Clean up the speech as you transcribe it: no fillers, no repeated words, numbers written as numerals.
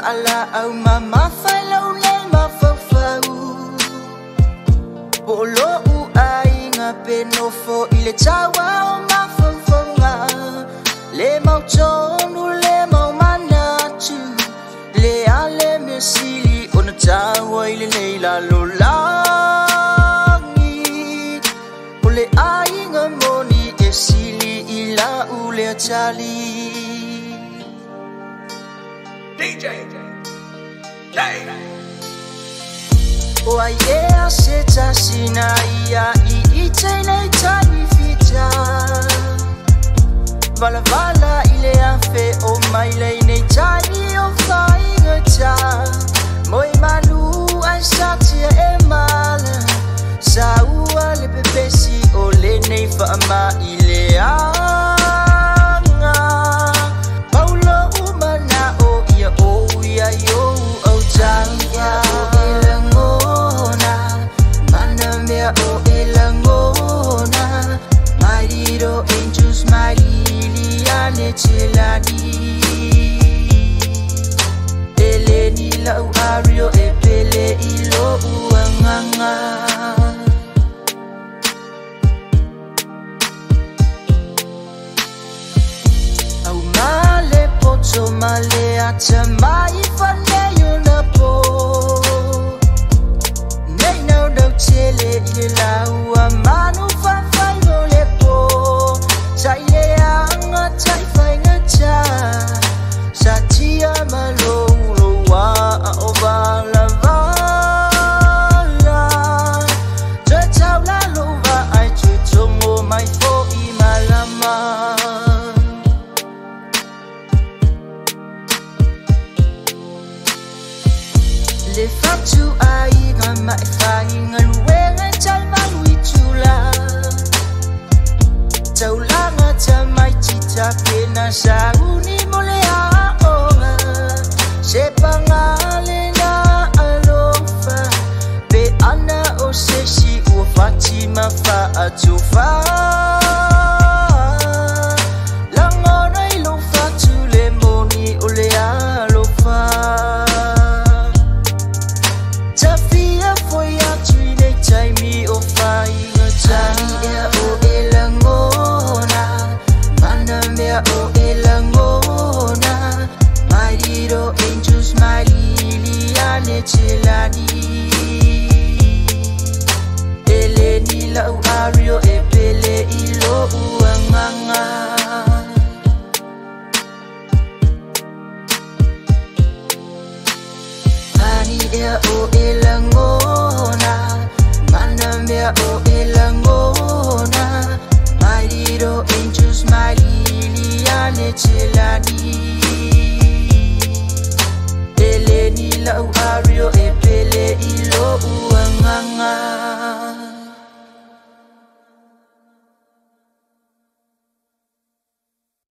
ala au mama fai lau le ma fau Polo u ai ngā penofo I le tawa o ma fau ngā Le mau tonu le mau manatu Le ale me sili o na tawa I le nei la lolangi O le ai ngā moni e sili I la u le atali DJ O ai ea se tasina ia I itei nei tani fita Vala vala I le afe o mai lei nei tani o whai ngata Moi manu ai satia e mala Sa ua le pepesi o le nei whaama I le anga Paulo umana o ia o ia yo au tanga O elangona My little angels, my Liliane Chelani Eleni lau ario e pele ilo uanganga Au male poto male ata mai faneyo na po Chele ile laua manu fai mo le po Sai le anga tai fai ngata Sa tia malo lo wa o vala vala Te tau la lo va ai tu tongo mai fo I malama Le fatu ai ngama e fai ngaluenga tai manui tula Taulanga tamai tita pena sauni mole aonga Se pangale na alofa Pe ana o sesi ua Fatima fa atufa Langona ilo fatu le moni o le alofa Tafia foi a tuine taimi o fai ngatani ea o elangona Mana mea o elangona My little angels, my Liliane Chelani Eleni lau ario e pele ilo uanganga Ea o elangona Mana mea o elangona My little angels, my Liliane Chelani Eleni lau ario e pele ilo uanganga